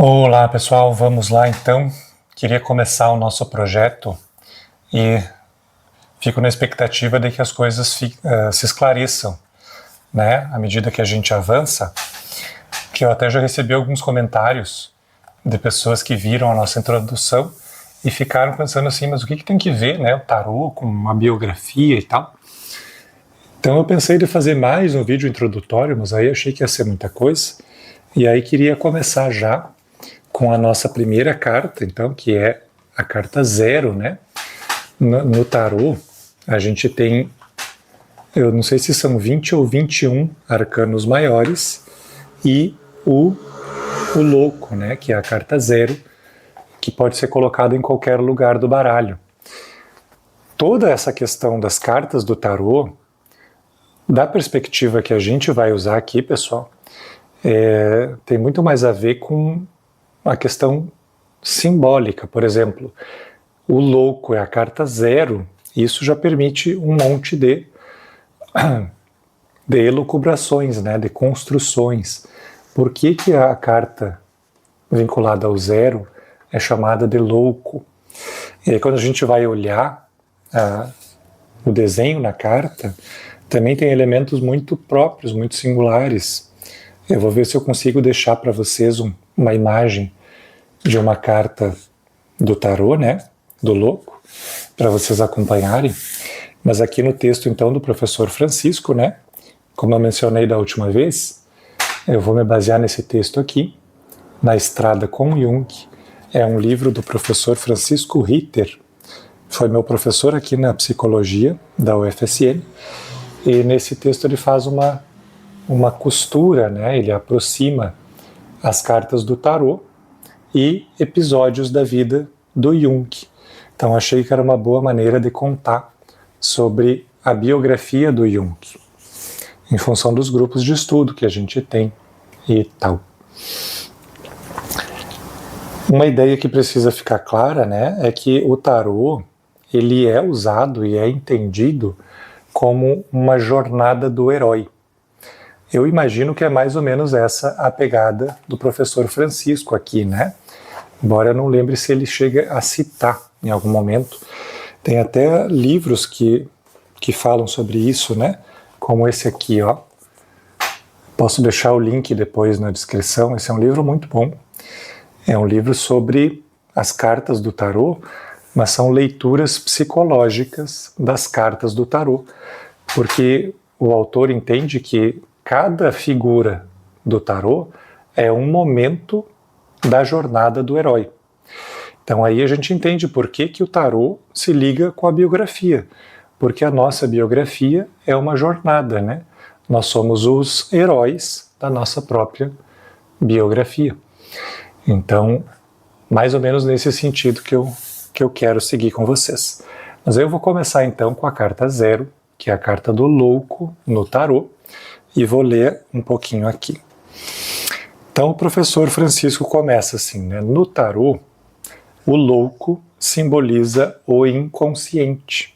Olá pessoal, vamos lá então. Queria começar o nosso projeto e fico na expectativa de que as coisas se esclareçam, né, à medida que a gente avança, que eu até já recebi alguns comentários de pessoas que viram a nossa introdução e ficaram pensando assim, mas o que tem que ver, né, o tarô com uma biografia e tal. Então eu pensei de fazer mais um vídeo introdutório, mas aí achei que ia ser muita coisa, e aí queria começar já com a nossa primeira carta, então, que é a carta 0, né? No tarô, a gente tem, eu não sei se são 20 ou 21 arcanos maiores, e o louco, né? Que é a carta 0, que pode ser colocado em qualquer lugar do baralho. Toda essa questão das cartas do tarô, da perspectiva que a gente vai usar aqui, pessoal, tem muito mais a ver com a questão simbólica. Por exemplo, o louco é a carta 0, isso já permite um monte de elucubrações, né, de construções. Por que a carta vinculada ao 0 é chamada de louco? E aí, quando a gente vai olhar o desenho na carta, também tem elementos muito próprios, muito singulares. Eu vou ver se eu consigo deixar para vocês uma imagem de uma carta do tarô, né, do louco, para vocês acompanharem. Mas aqui no texto, então, do professor Francisco, né, como eu mencionei da última vez, eu vou me basear nesse texto aqui, Na Estrada com Jung. É um livro do professor Francisco Ritter, foi meu professor aqui na psicologia da UFSM, e nesse texto ele faz uma costura, né, ele aproxima as cartas do tarô e episódios da vida do Jung. Então achei que era uma boa maneira de contar sobre a biografia do Jung, em função dos grupos de estudo que a gente tem e tal. Uma ideia que precisa ficar clara, né, é que o tarô, ele é usado e é entendido como uma jornada do herói. Eu imagino que é mais ou menos essa a pegada do professor Francisco aqui, né? Embora eu não lembre se ele chega a citar em algum momento. Tem até livros que falam sobre isso, né? Como esse aqui, ó. Posso deixar o link depois na descrição. Esse é um livro muito bom. É um livro sobre as cartas do tarô, mas são leituras psicológicas das cartas do tarô, porque o autor entende que cada figura do tarô é um momento da jornada do herói. Então aí a gente entende por que o tarô se liga com a biografia, porque a nossa biografia é uma jornada, né? Nós somos os heróis da nossa própria biografia. Então, mais ou menos nesse sentido que eu quero seguir com vocês. Mas eu vou começar então com a carta 0, que é a carta do louco no tarô, e vou ler um pouquinho aqui. Então o professor Francisco começa assim, né? No tarô, o louco simboliza o inconsciente,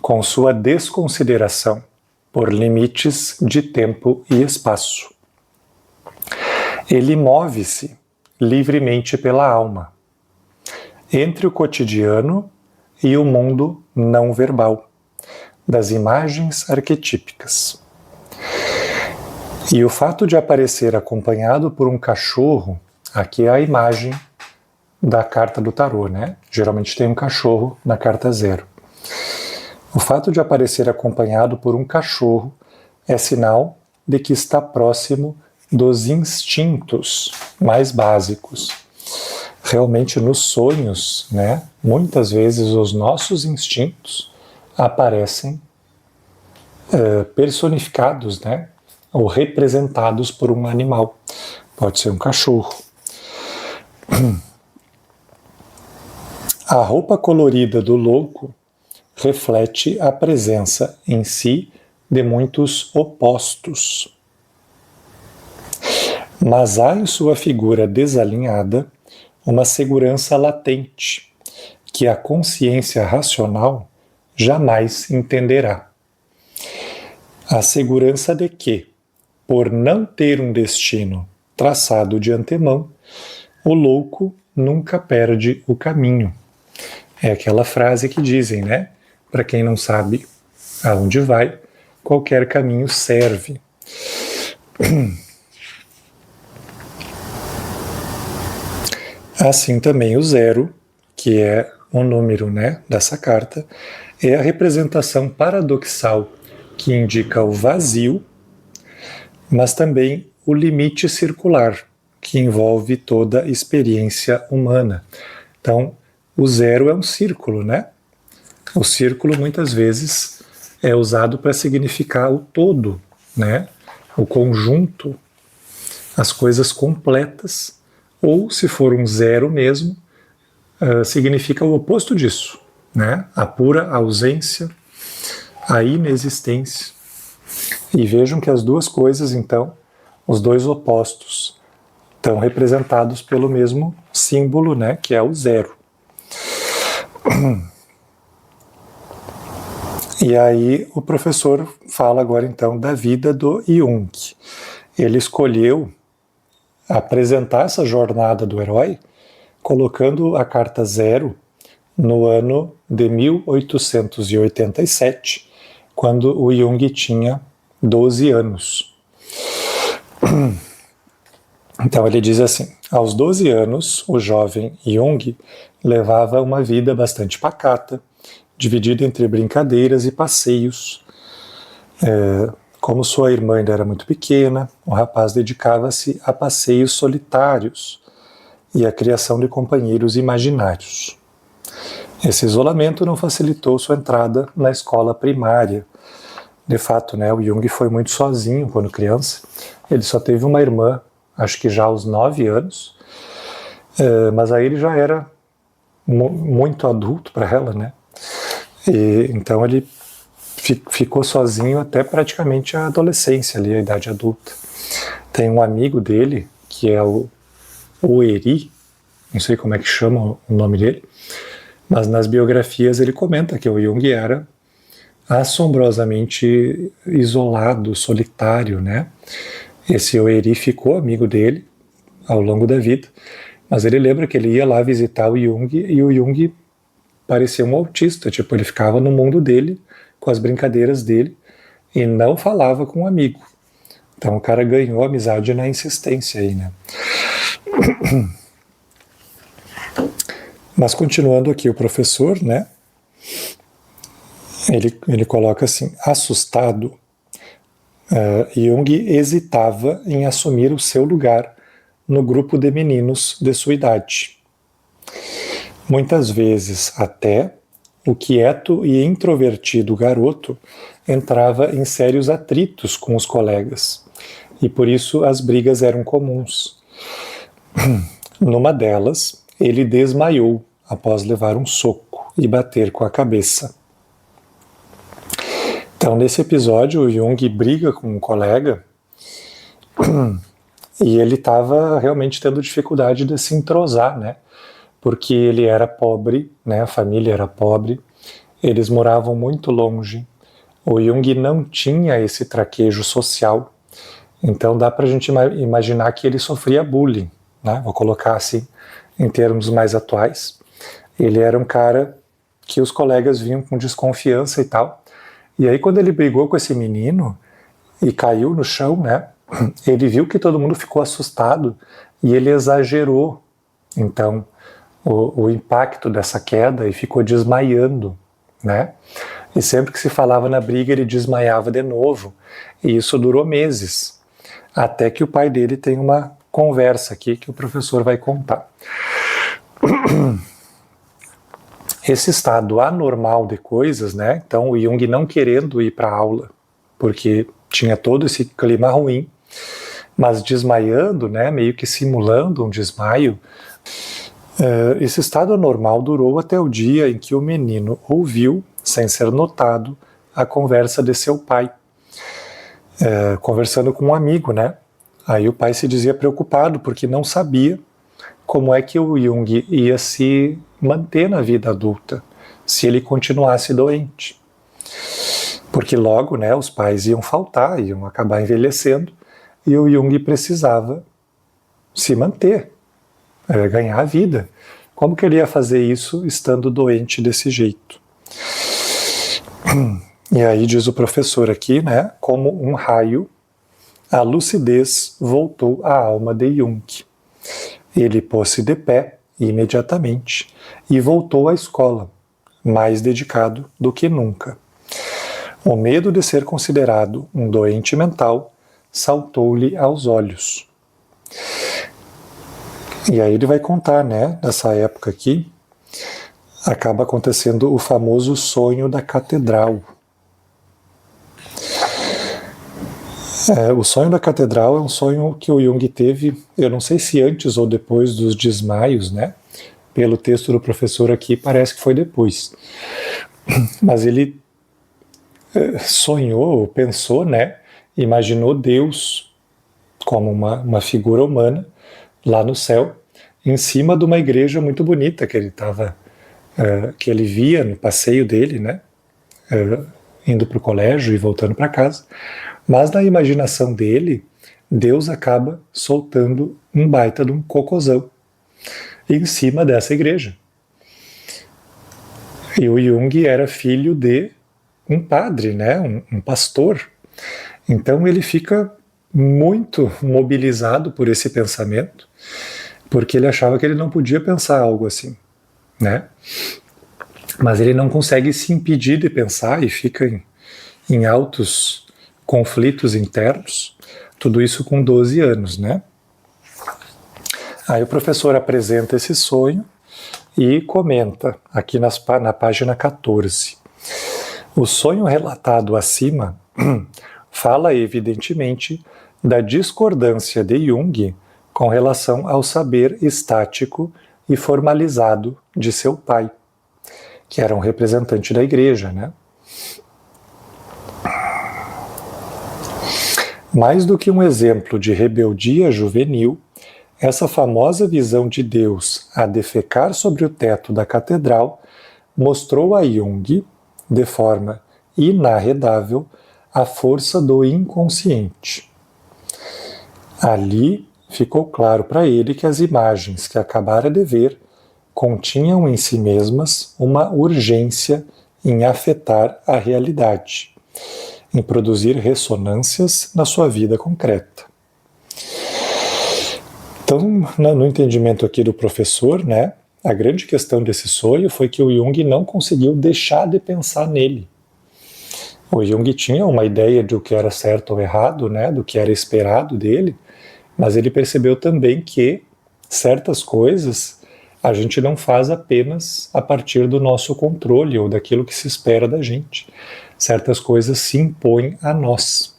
com sua desconsideração por limites de tempo e espaço. Ele move-se livremente pela alma, entre o cotidiano e o mundo não verbal, das imagens arquetípicas. E o fato de aparecer acompanhado por um cachorro, aqui é a imagem da carta do tarô, né? Geralmente tem um cachorro na carta 0. O fato de aparecer acompanhado por um cachorro é sinal de que está próximo dos instintos mais básicos. Realmente nos sonhos, né? Muitas vezes os nossos instintos aparecem personificados, né? Ou representados por um animal. Pode ser um cachorro. A roupa colorida do louco reflete a presença em si de muitos opostos. Mas há em sua figura desalinhada uma segurança latente que a consciência racional jamais entenderá. A segurança de que, por não ter um destino traçado de antemão, O louco nunca perde o caminho. É aquela frase que dizem, né? Para quem não sabe aonde vai, qualquer caminho serve. Assim também o zero, que é o número, né, dessa carta, é a representação paradoxal que indica o vazio, mas também o limite circular, que envolve toda a experiência humana. Então, o zero é um círculo, né? O círculo muitas vezes é usado para significar o todo, né? O conjunto, as coisas completas, ou se for um zero mesmo, significa o oposto disso, né? A pura ausência, a inexistência. E vejam que as duas coisas, então, os dois opostos, estão representados pelo mesmo símbolo, né? Que é o zero. E aí o professor fala agora então da vida do Jung. Ele escolheu apresentar essa jornada do herói colocando a carta zero no ano de 1887, quando o Jung tinha 12 anos. Então ele diz assim: aos 12 anos, o jovem Jung levava uma vida bastante pacata, dividida entre brincadeiras e passeios. Como sua irmã ainda era muito pequena, o rapaz dedicava-se a passeios solitários e à criação de companheiros imaginários. Esse isolamento não facilitou sua entrada na escola primária. De fato, né, o Jung foi muito sozinho quando criança. Ele só teve uma irmã, acho que já aos 9 anos, mas aí ele já era muito adulto para ela, né? E, então ele ficou sozinho até praticamente a adolescência, ali, a idade adulta. Tem um amigo dele, que é o Eri, não sei como é que chama o nome dele, mas nas biografias ele comenta que o Jung era assombrosamente isolado, solitário, né? Esse Eri ficou amigo dele ao longo da vida, mas ele lembra que ele ia lá visitar o Jung e o Jung parecia um autista, tipo, ele ficava no mundo dele, com as brincadeiras dele, e não falava com um amigo. Então o cara ganhou a amizade na insistência aí, né? Mas continuando aqui o professor, né? Ele coloca assim: assustado, Jung hesitava em assumir o seu lugar no grupo de meninos de sua idade. Muitas vezes até o quieto e introvertido garoto entrava em sérios atritos com os colegas, e por isso as brigas eram comuns. Numa delas, ele desmaiou após levar um soco e bater com a cabeça. Então, nesse episódio, o Jung briga com um colega e ele estava realmente tendo dificuldade de se entrosar, né? Porque ele era pobre, né? A família era pobre, eles moravam muito longe. O Jung não tinha esse traquejo social, então dá para a gente imaginar que ele sofria bullying, né? Vou colocar assim, em termos mais atuais. Ele era um cara que os colegas vinham com desconfiança e tal. E aí quando ele brigou com esse menino e caiu no chão, né? Ele viu que todo mundo ficou assustado e ele exagerou, então, o impacto dessa queda e ficou desmaiando, né? E sempre que se falava na briga, ele desmaiava de novo. E isso durou meses, até que o pai dele tem uma conversa aqui que o professor vai contar. Esse estado anormal de coisas, né? Então o Jung não querendo ir para a aula, porque tinha todo esse clima ruim, mas desmaiando, né? Meio que simulando um desmaio. Esse estado anormal durou até o dia em que o menino ouviu, sem ser notado, a conversa de seu pai, conversando com um amigo, né? Aí o pai se dizia preocupado porque não sabia como é que o Jung ia se manter na vida adulta se ele continuasse doente. Porque logo, né, os pais iam faltar, iam acabar envelhecendo, e o Jung precisava se manter, ganhar a vida. Como que ele ia fazer isso estando doente desse jeito? E aí diz o professor aqui, né, como um raio, a lucidez voltou à alma de Jung. Ele pôs-se de pé imediatamente e voltou à escola, mais dedicado do que nunca. O medo de ser considerado um doente mental saltou-lhe aos olhos. E aí ele vai contar, né, nessa época aqui, acaba acontecendo o famoso sonho da catedral. O sonho da catedral é um sonho que o Jung teve, eu não sei se antes ou depois dos desmaios, né? Pelo texto do professor aqui, parece que foi depois. Mas ele sonhou, pensou, né? Imaginou Deus como uma figura humana lá no céu, em cima de uma igreja muito bonita que ele estava, que ele via no passeio dele, né? Indo para o colégio e voltando para casa. Mas na imaginação dele, Deus acaba soltando um baita de um cocôzão em cima dessa igreja. E o Jung era filho de um padre, né, um pastor. Então ele fica muito mobilizado por esse pensamento, porque ele achava que ele não podia pensar algo assim, né? Mas ele não consegue se impedir de pensar e fica em altos conflitos internos, tudo isso com 12 anos, né? Aí o professor apresenta esse sonho e comenta aqui na página 14. O sonho relatado acima fala evidentemente da discordância de Jung com relação ao saber estático e formalizado de seu pai, que era um representante da igreja, né? Mais do que um exemplo de rebeldia juvenil, essa famosa visão de Deus a defecar sobre o teto da catedral mostrou a Jung, de forma inarredável, a força do inconsciente. Ali ficou claro para ele que as imagens que acabara de ver continham em si mesmas uma urgência em afetar a realidade, em produzir ressonâncias na sua vida concreta. Então, no entendimento aqui do professor, né, a grande questão desse sonho foi que o Jung não conseguiu deixar de pensar nele. O Jung tinha uma ideia de o que era certo ou errado, né, do que era esperado dele, mas ele percebeu também que certas coisas a gente não faz apenas a partir do nosso controle ou daquilo que se espera da gente. Certas coisas se impõem a nós.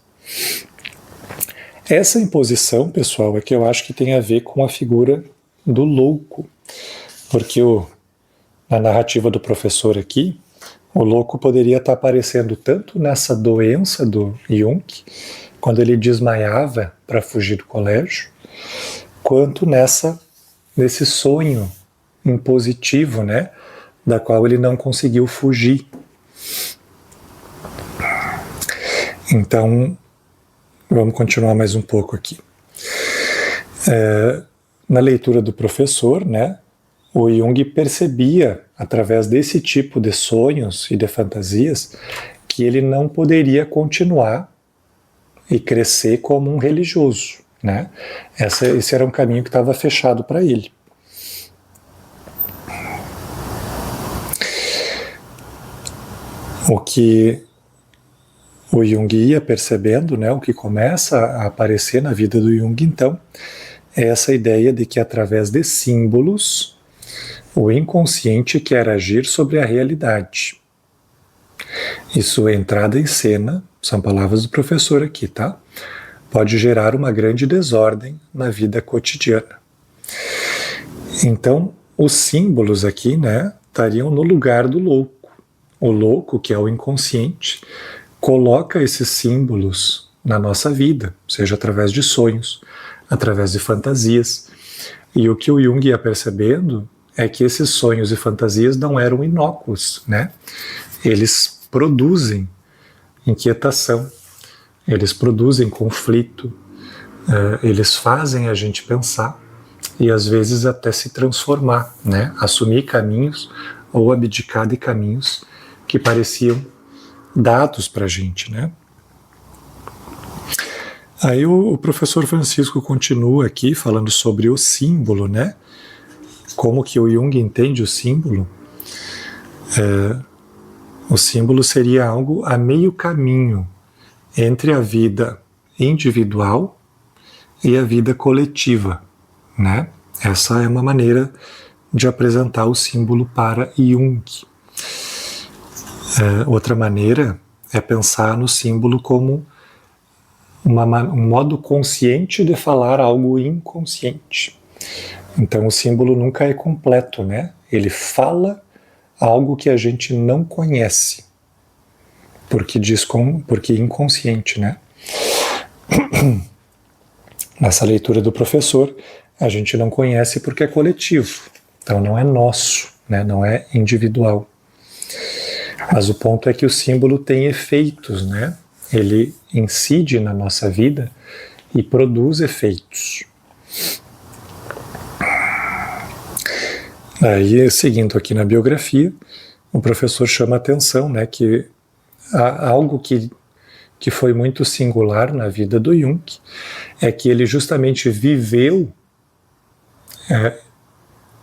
Essa imposição, pessoal, é que eu acho que tem a ver com a figura do louco, porque na narrativa do professor aqui, o louco poderia estar aparecendo tanto nessa doença do Jung, quando ele desmaiava para fugir do colégio, quanto nesse sonho impositivo, né, da qual ele não conseguiu fugir. Então, vamos continuar mais um pouco aqui. Na leitura do professor, né, o Jung percebia, através desse tipo de sonhos e de fantasias, que ele não poderia continuar e crescer como um religioso, né? Esse era um caminho que estava fechado para ele. O que o Jung ia percebendo, né, o que começa a aparecer na vida do Jung, então, é essa ideia de que através de símbolos o inconsciente quer agir sobre a realidade. Isso, entrada em cena, são palavras do professor aqui, tá? Pode gerar uma grande desordem na vida cotidiana. Então, os símbolos aqui, né, estariam no lugar do louco. O louco, que é o inconsciente, coloca esses símbolos na nossa vida, seja através de sonhos, através de fantasias. E o que o Jung ia percebendo é que esses sonhos e fantasias não eram inócuos, né? Eles produzem inquietação, eles produzem conflito, eles fazem a gente pensar e às vezes até se transformar, né? Assumir caminhos ou abdicar de caminhos que pareciam dados para a gente, né? Aí o professor Francisco continua aqui falando sobre o símbolo, né? Como que o Jung entende o símbolo. O símbolo seria algo a meio caminho entre a vida individual e a vida coletiva, né? Essa é uma maneira de apresentar o símbolo para Jung. Outra maneira é pensar no símbolo como um modo consciente de falar algo inconsciente. Então o símbolo nunca é completo, né? Ele fala algo que a gente não conhece, porque é inconsciente, né? Nessa leitura do professor, a gente não conhece porque é coletivo, então não é nosso, né? Não é individual. Mas o ponto é que o símbolo tem efeitos, né? Ele incide na nossa vida e produz efeitos. Aí, seguindo aqui na biografia, o professor chama a atenção, né, que algo que foi muito singular na vida do Jung é que ele justamente viveu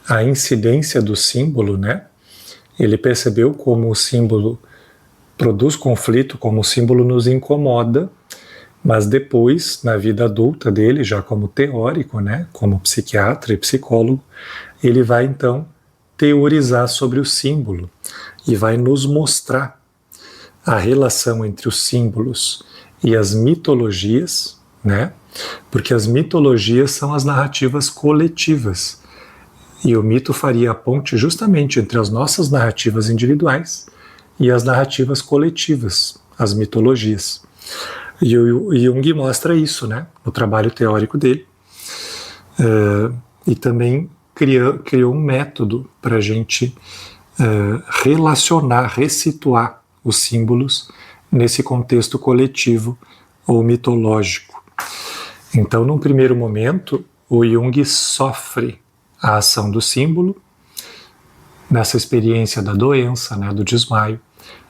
a incidência do símbolo, né? Ele percebeu como o símbolo produz conflito, como o símbolo nos incomoda, mas depois, na vida adulta dele, já como teórico, né, como psiquiatra e psicólogo, ele vai então teorizar sobre o símbolo e vai nos mostrar a relação entre os símbolos e as mitologias, né? Porque as mitologias são as narrativas coletivas. E o mito faria a ponte justamente entre as nossas narrativas individuais e as narrativas coletivas, as mitologias. E o Jung mostra isso, né, no trabalho teórico dele. E também criou um método para a gente relacionar, ressituar os símbolos nesse contexto coletivo ou mitológico. Então, num primeiro momento, o Jung sofre a ação do símbolo, nessa experiência da doença, né, do desmaio,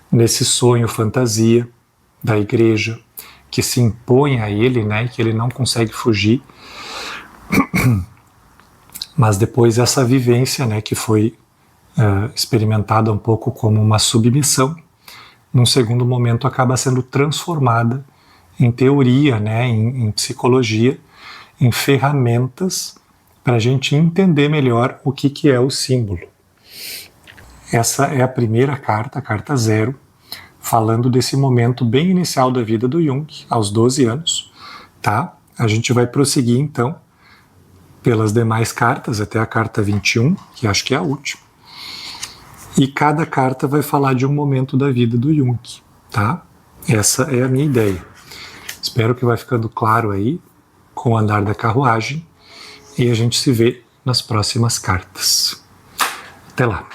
nesse sonho fantasia da igreja, que se impõe a ele, né, e que ele não consegue fugir. Mas depois essa vivência, né, que foi experimentada um pouco como uma submissão, num segundo momento acaba sendo transformada em teoria, né, em psicologia, em ferramentas para a gente entender melhor o que é o símbolo. Essa é a primeira carta, a carta 0, falando desse momento bem inicial da vida do Jung, aos 12 anos. Tá? A gente vai prosseguir, então, pelas demais cartas, até a carta 21, que acho que é a última. E cada carta vai falar de um momento da vida do Jung. Tá? Essa é a minha ideia. Espero que vai ficando claro aí, com o andar da carruagem, e a gente se vê nas próximas cartas. Até lá!